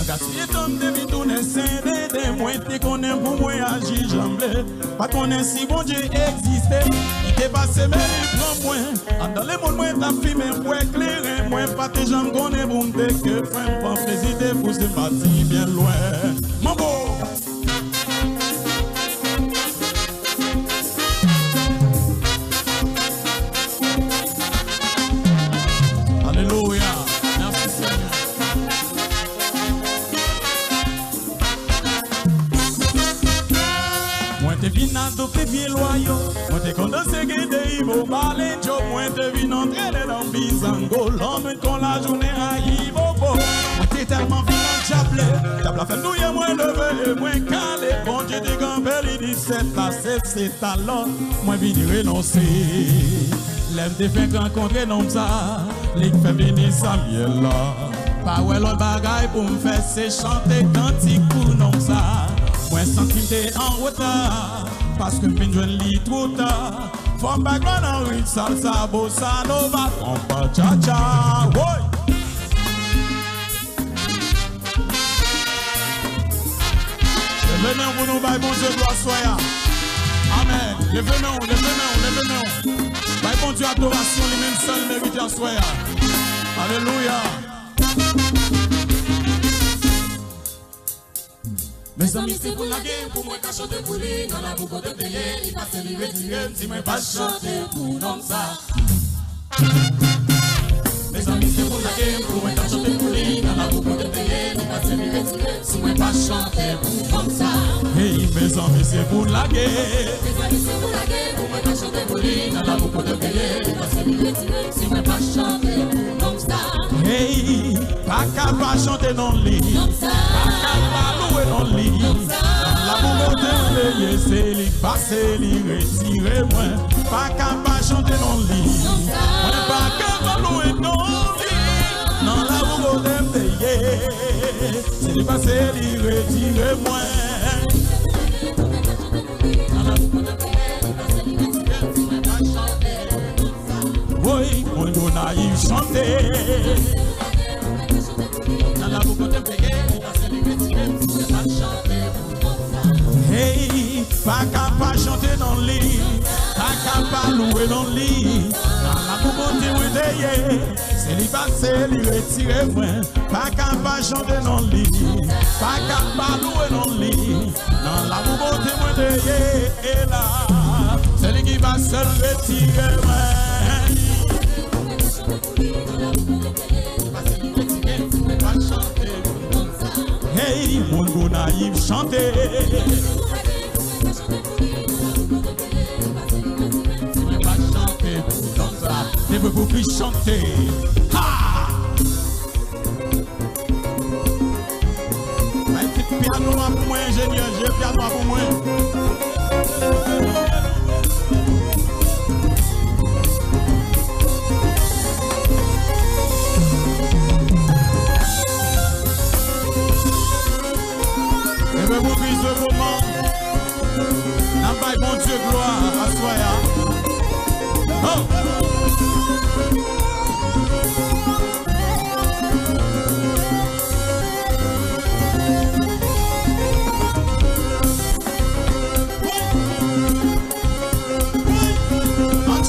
gaspiller ton demi tourner scindé des moins t'es connais pour moi agir jamblé. Pas connais si bon Dieu existait. Il t'est passé mais il prend moins. Dans les mondes moins t'as filmé moins éclairé moins pas tes jambes connais pour me dire que frère pas plaisir de pousser parti bien loin. Mon beau. Alléluia. Merci Seigneur. Moi t'es venu adopter bien loyaux. Moi t'es condensé que des Ivo balé Joe. Moi t'es venu entraîner dans Bizango. L'homme qu'on la journée à Ivobo. Moi t'es tellement venu en chapelet. T'as la fait douiller moins levé et moins calé. Bon Dieu dit qu'en belle il dit c'est talent. Moi venu renoncer. Lève des fins rencontrer non ça. Les fait venir Samuel là. Pas ouais l'autre bagaille pour me faire c'est chanter cantique pour non ça. Moi senti t'es en retard parce que m'vin joindre li trop tard. From background en rue salsa bossa nova compa cha cha. Woy. Levez-nous pour nous bailler bon Dieu gloire soya. Amen. Levez-nous. Baille bon Dieu adoration lui-même seul mérite à soya. Alléluia. Mes amis, c'est pour la game, pour moi qu'à chanter pour lui. Dans la boucle de payer, il passe les retirer. Si moi pas chanter pour non ça. Mes amis, c'est pour la game, pour moi qu'à chanter pour lui. Dans la boucle de payer, il passe les retirer. Si moi pas chanter pour non ça. Hey, mes amis, c'est pour la game. Mes amis, c'est pour la game, pour moi qu'à chanter pour lui. Dans la boucle de payer, il passe les retirer. Si moi pas chanter pour non ça. Hey, pas qu'à pas chanter non lit. Pas qu'à pas louer non lit. La boucle de payer, c'est lui passer, lui retirer moi. Pas qu'à pas chanter non lit. Pas qu'à pas louer non lit. Non, la boucle de payer, c'est lui passer, lui retirer moi. Oui, on a eu chanté. Dans la boucle de payer, il va se libérer, c'est pas chanter. Hey, pas qu'à pas chanter dans le lit, pas qu'à pas louer dans le lit. Dans la boucle de payer, c'est lui passer, lui retirer moi. Pas qu'à pas chanter dans le lit, pas qu'à pas louer dans le lit. Dans la boucle de payer, et là, c'est lui qui va se retirer moi. Hey, mon bon naïf chanter. Ne veux plus chanter. Ha! Un petit piano pour moi, ingénieur, j'ai piano pour moi. Ne veux plus ce moment. N'a pas bon Dieu gloire à soi. Oh!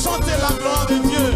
Chantez la gloire de Dieu.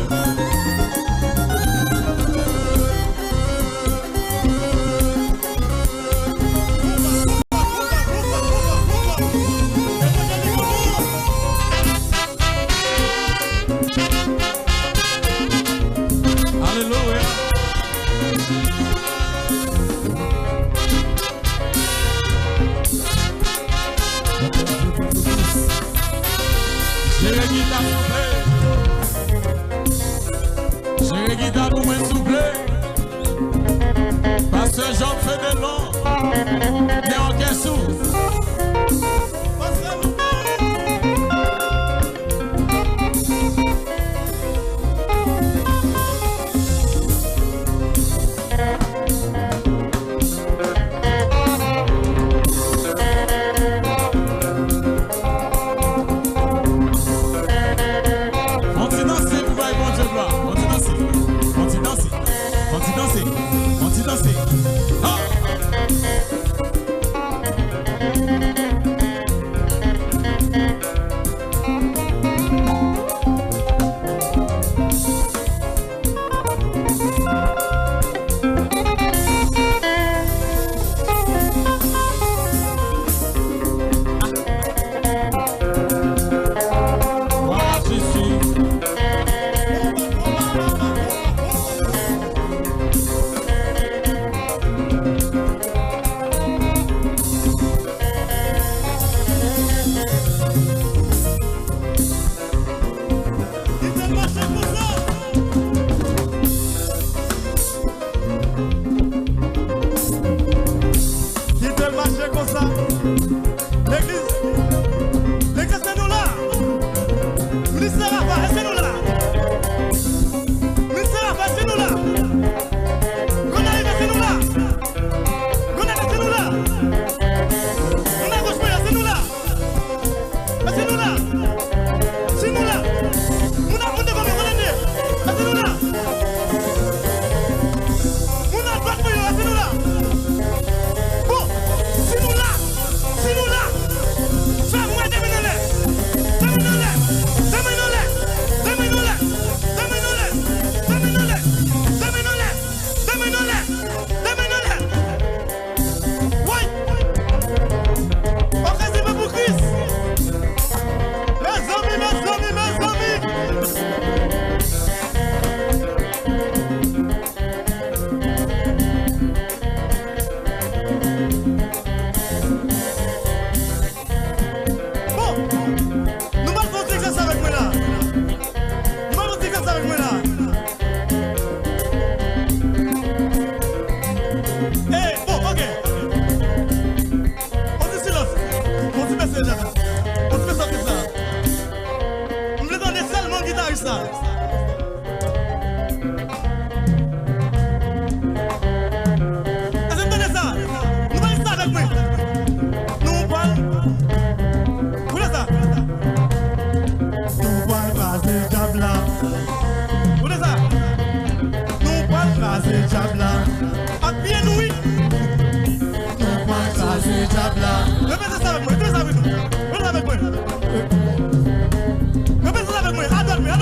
Répète ça avec moi. Adonne-moi.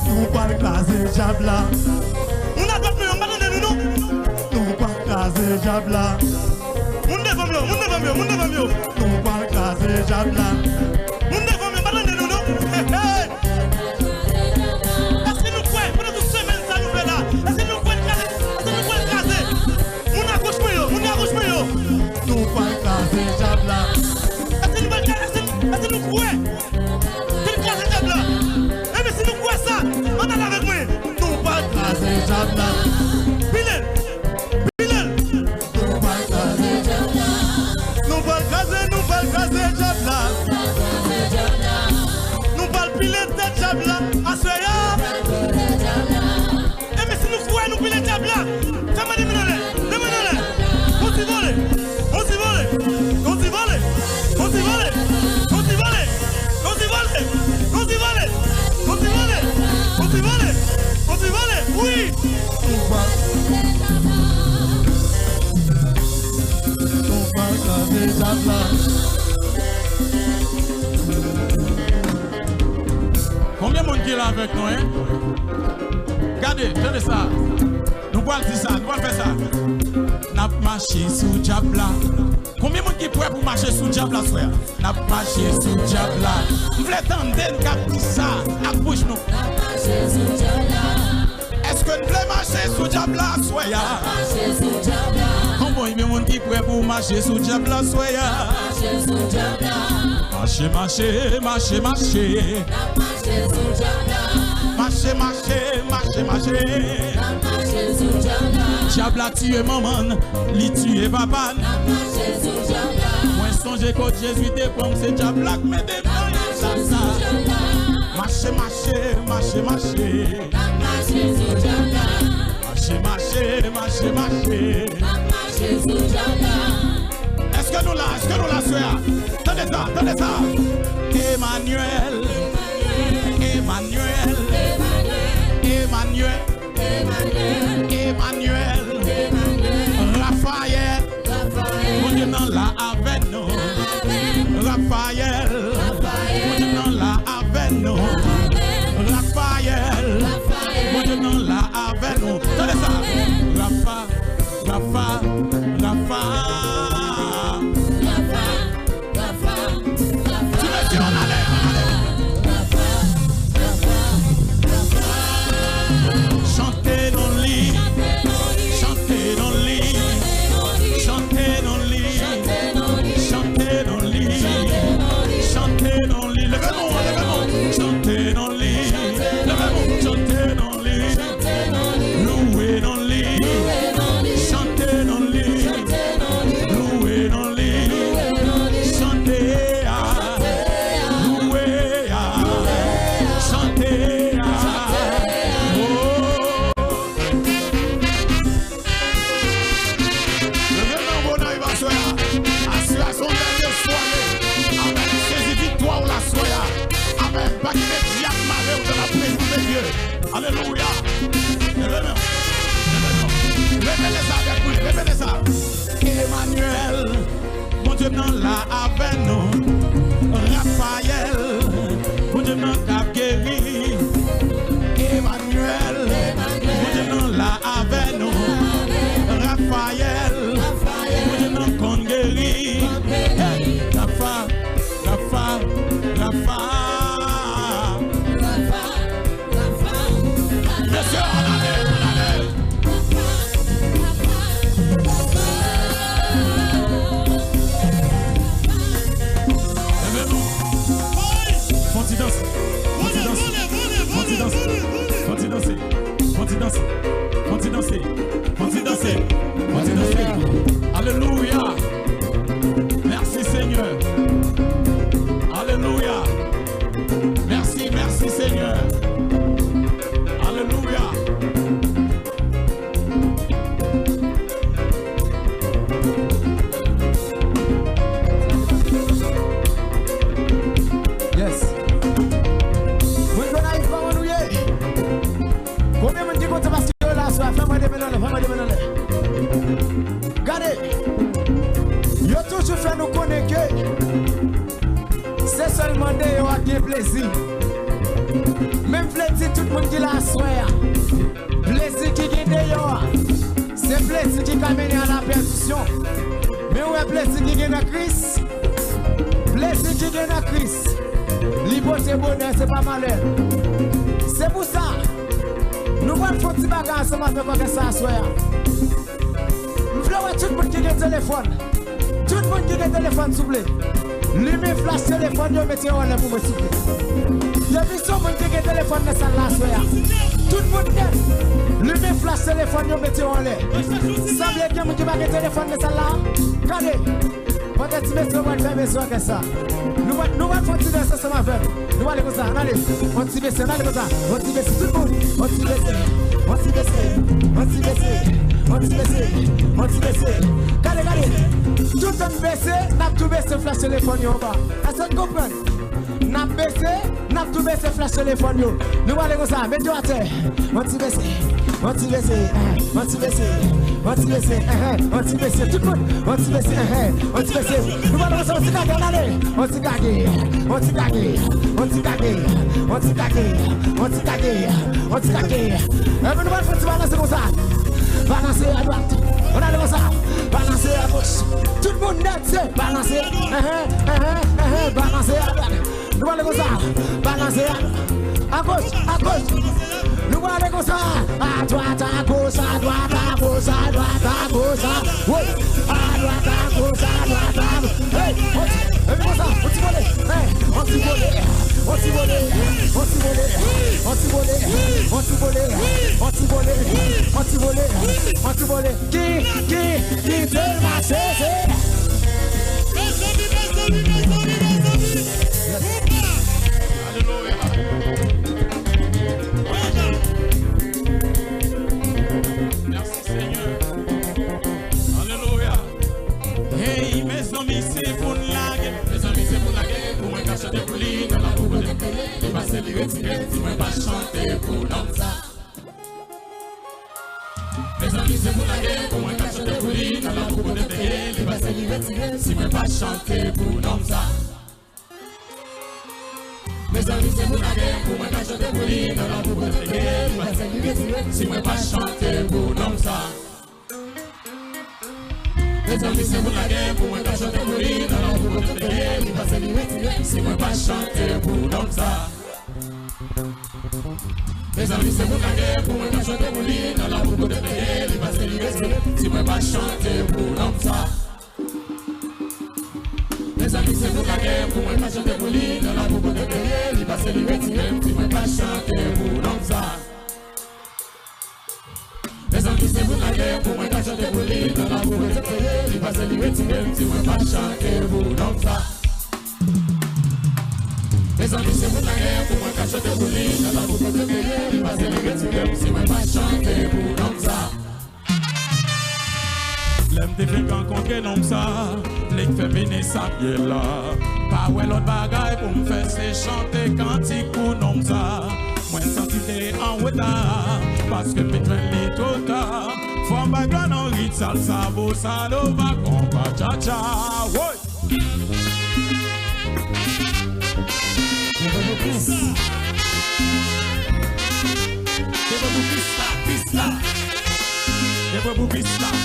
Nous pas craser Jabla. On adonne-moi, on va donner nous. Nous pas craser Jabla. Mon devant mieux. Nous pas craser Jabla. Mon devant mieux, on va donner nous. Est-ce que nous croyons, pendant toute semaine, ça nous fait là? Est-ce que nous croyons craser? On accroche mieux. Nous pas craser Jabla. Est-ce que nous croyons? Qu'il craser Jabla. Eh mais si nous croyons ça, on a avec moi. Nous pas craser Jabla. Pilel. Nous pas craser Jabla. Nous pas craser Jabla. Nous pas piler tête Jabla. Assoya. Eh mais si nous croyons, nous piler Jabla. Ça m'a demandé. On s'y vole. Oui. Nous pas craser Jabla. Combien de monde qui est là avec nous, hein? Regardez, tenez ça. Nous allons dire ça, nous allons faire ça. Nous allons marcher sous Jabla. Combien de monde qui est prêt pour marcher sous Jabla, frère? Nous allons marcher sous Jabla. Nous voulons attendre nous dire ça. Approche nous. Est-ce que nous voulons marcher sous Jabla, soya? Combien de monde qui est prêt pour marcher sous Jabla, soya? Marcher. Jabla tue maman, li tue papa. Moi songe que Jésus te prend, c'est Jabla qui me défend. Marcher. Est-ce que nous là, soeur? Tenez ça. Emmanuel. Raphaël. Mon Dieu non là avec nous. Raphaël. Mon Dieu non là avec nous. Raphaël. Mon Dieu non là avec nous. Tenez ça. Rafa. Tu me dis on allait. Chantez dans le lit. Levez-moi. Chantez dans le lit. Louez dans le lit. Chantez dans le lit. Louez dans le lit. Chantez louez chantez Alléluia. Répétez ça. Emmanuel, mon Dieu non là avec nous. Raphaël, mon Dieu non t'a guéri. Emmanuel, mon Dieu non là avec nous. Raphaël, mon Dieu non qu'on guéri. Rafa. Monsieur, on allait. Levez-vous. danser. Alléluia. Merci Seigneur. Alléluia. Merci Seigneur. Alléluia. Yes. seulement de yo qui plaisir. Même plaisir tout le monde qui la soya. Plaisir qui gagne de yo. C'est plaisir qui amène à la perdition. Mais ouais plaisir qui gagne à Christ. Plaisir qui gagne à Christ. Liberté bonheur c'est pas malheur. C'est pour ça. Nous allons faire des bagages ensemble avec ça soya. Nous voulons tout le monde qui a un téléphone. Tout le monde qui a un téléphone, s'il vous plaît. Lui-même flash téléphone, vous mettez en l'air pour me souffler. Depuis ce monde qui a un téléphone, ça là, soya. Tout le monde qui a lui-même flash téléphone, vous mettez en l'air. Semble qu'il y a un qui a un téléphone, ça là. Regardez. Peut-être que vous allez faire besoin de ça. Nous allons continuer ça ensemble avec. Nous allons comme ça. Allez, on s'y baisse, on allez comme ça. On s'y baisse, tout le monde. On s'y baisse, on s'y baisse, on s'y baisse, on s'y baisse, on s'y baisse. Regardez. Tout le monde baissé, n'a tout baissé, flash téléphone en bas. Est-ce que vous comprenez? N'a baissé, n'a tout baissé, flash téléphone. Nous allons comme ça. Mettez-vous à terre. On s'y baisse, on s'y baisse, on s'y baisse, on s'y baisse, on s'y baisse. Tout le monde, on s'y baisse, on s'y baisse. Nous allons comme ça. On s'y gagne, allez. On s'y gagne, on s'y gagne, on s'y gagne, on s'y gagne, on s'y gagne, on s'y gagne. Nous allons balancer comme ça. Balancer à droite. On a comme ça. Balancer à gauche. Tout le monde net, balancer. Balancer à droite. Nous allons comme ça. Balancer à gauche, à gauche. Nous allons comme ça. À droite, à gauche, à droite, à gauche, à droite, à gauche. Oui. À droite, à gauche, à droite, à gauche. Hey, comme ça. On s'y vole. On s'y vole. On s'y vole. On s'y vole. On s'y vole. On s'y vole. On s'y vole. On s'y vole. On s'y vole. Qui te va cesser? Merci Seigneur. Alléluia. Hey, mes amis, c'est pour la guerre. Mes amis, c'est pour la guerre. Pour moi, chanter pour lui, dans la boue de payer. Il va se les retirer. Si moi, pas chanter pour l'homme ça. Mes amis, c'est pour la guerre. Pour moi, chanter pour lui, dans la boue de payer. Il va se les retirer. Si moi, pas chanter pour l'homme ça. Mes amis, c'est pour la guerre, pour moi pas chanter pour lui, dans la boue de payer, il va se les retirer, si moi pas chanter pour l'homme ça. Mes amis, c'est pour la guerre, pour moi pas chanter pour lui, dans la boue de payer, il va se les retirer, si moi pas chanter pour l'homme ça. Mes amis, c'est pour la guerre, pour moi pas chanter pour lui, dans la boue de payer, il va se les retirer, si moi pas chanter pour l'homme ça. Mes amis, c'est pour la guerre, pour moi pas chanter pour lui, dans la boue de payer, il va se les retirer, si moi pas chanter pour l'homme ça. Mes amis, c'est pour la guerre, pour moi pas chanter pour lui, dans la boue de payer, il va se les retirer, si moi pas chanter pour l'homme ça. Mes amis, c'est pour la guerre, pour moi pas chanter pour lui, dans la boue de payer, il va se les retirer, si moi pas chanter pour l'homme ça. L'aime te fait rencontrer l'homme ça, les fait venir ça bien là. Pas ouais l'autre bagaille pour me faire c'est chanter cantique pour l'homme ça. Moi senti t'es en retard, parce que putain les trop tard. Faut bagarre en rythme salsa, bossa nova, compa cha cha. Ouais. Pista.